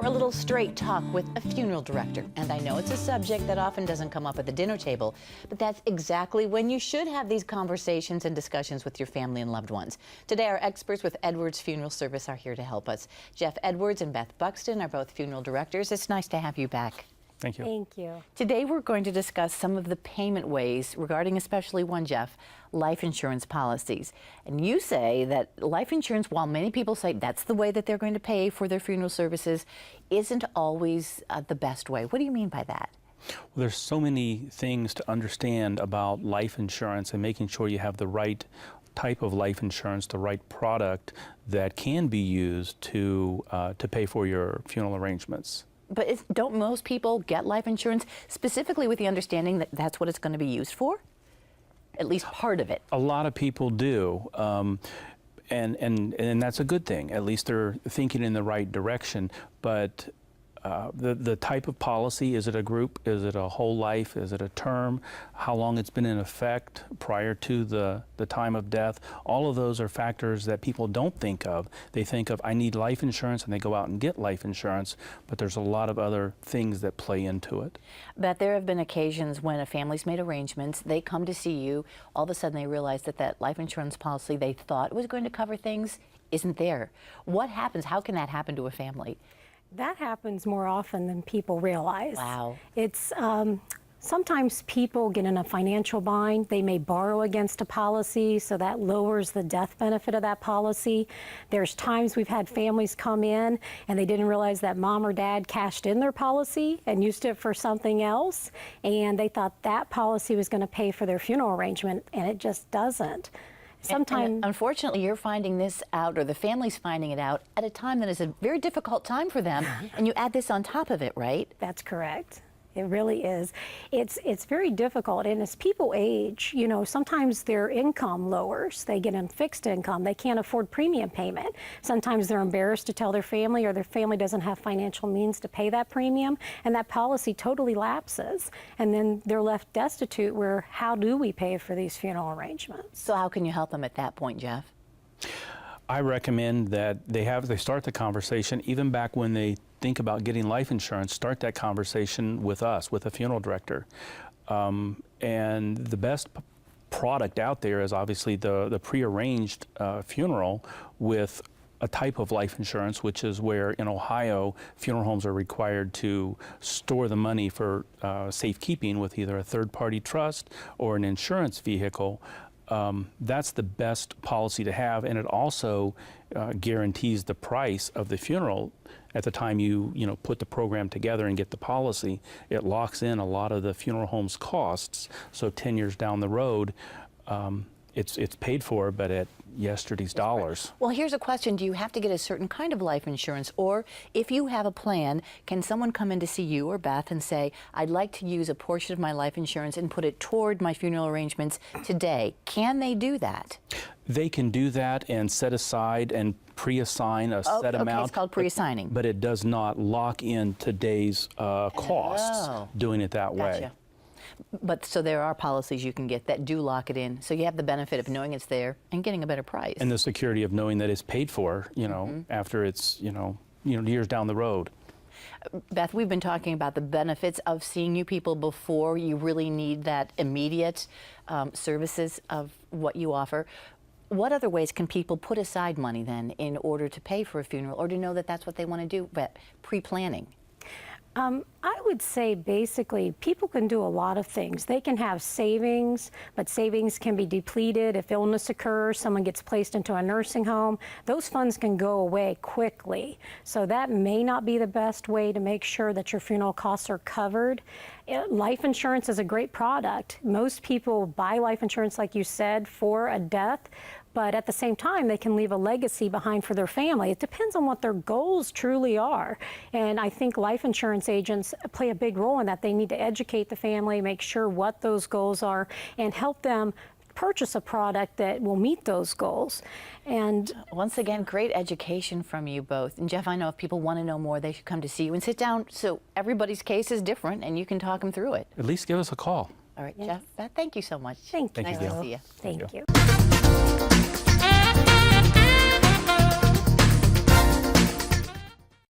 for a little straight talk with a funeral director. And I know it's a subject that often doesn't come up at the dinner table, but that's exactly when you should have these conversations and discussions with your family and loved ones. Today, our experts with Edwards Funeral Service are here to help us. Jeff Edwards and Beth Buxton are both funeral directors. It's nice to have you back. Thank you. Thank you. Today we're going to discuss some of the payment ways regarding especially one, Jeff, life insurance policies. And you say that life insurance, while many people say that's the way that they're going to pay for their funeral services, isn't always the best way. What do you mean by that? Well, there's so many things to understand about life insurance and making sure you have the right type of life insurance, the right product that can be used to pay for your funeral arrangements. But don't most people get life insurance specifically with the understanding that that's what it's going to be used for? At least part of it. A lot of people do, and that's a good thing. At least they're thinking in the right direction. But the type of policy, is it a group, is it a whole life, is it a term, how long it's been in effect prior to the time of death, all of those are factors that people don't think of. They think of, I need life insurance, and they go out and get life insurance, but there's a lot of other things that play into it. But there have been occasions when a family's made arrangements, they come to see you, all of a sudden they realize that that life insurance policy they thought was going to cover things isn't there. What happens? How can that happen to a family? That happens more often than people realize. Wow. It's sometimes people get in a financial bind. They may borrow against a policy, so that lowers the death benefit of that policy. There's times we've had families come in and they didn't realize that mom or dad cashed in their policy and used it for something else, and they thought that policy was going to pay for their funeral arrangement, and it just doesn't. Sometimes, unfortunately, you're finding this out, or the family's finding it out, at a time that is a very difficult time for them, and you add this on top of it, right? That's correct. It really is. It's very difficult, and as people age, you know, sometimes their income lowers. They get in fixed income. They can't afford premium payment. Sometimes they're embarrassed to tell their family, or their family doesn't have financial means to pay that premium, and that policy totally lapses. And then they're left destitute where, how do we pay for these funeral arrangements? So how can you help them at that point, Jeff? I recommend that they start the conversation, even back when they think about getting life insurance, start that conversation with us, with a funeral director. And the best product out there is obviously the prearranged funeral with a type of life insurance, which is where in Ohio, funeral homes are required to store the money for safekeeping with either a third-party trust or an insurance vehicle. That's the best policy to have, and it also guarantees the price of the funeral at the time you put the program together and get the policy. It locks in a lot of the funeral home's costs, so 10 years down the road, it's paid for, but at yesterday's dollars. Well, here's a question. Do you have to get a certain kind of life insurance? Or if you have a plan, can someone come in to see you or Beth and say, I'd like to use a portion of my life insurance and put it toward my funeral arrangements today? Can they do that? They can do that and set aside and pre-assign a set amount. Okay, it's called pre-assigning. But it does not lock in today's costs doing it that way. Gotcha. But so there are policies you can get that do lock it in, so you have the benefit of knowing it's there and getting a better price. And the security of knowing that it's paid for, after it's, years down the road. Beth, we've been talking about the benefits of seeing you people before you really need that immediate services of what you offer. What other ways can people put aside money then in order to pay for a funeral, or to know that that's what they want to do, but pre-planning? I would say basically people can do a lot of things. They can have savings, but savings can be depleted. If illness occurs, someone gets placed into a nursing home, those funds can go away quickly. So that may not be the best way to make sure that your funeral costs are covered. Life insurance is a great product. Most people buy life insurance, like you said, for a death, but at the same time, they can leave a legacy behind for their family. It depends on what their goals truly are. And I think life insurance agents play a big role in that. They need to educate the family, make sure what those goals are, and help them purchase a product that will meet those goals. And once again, great education from you both. And Jeff, I know if people want to know more, they should come to see you and sit down, so everybody's case is different and you can talk them through it. At least give us a call. All right, yes. Jeff, Beth, thank you so much. Thank you. Nice to see you. Thank you.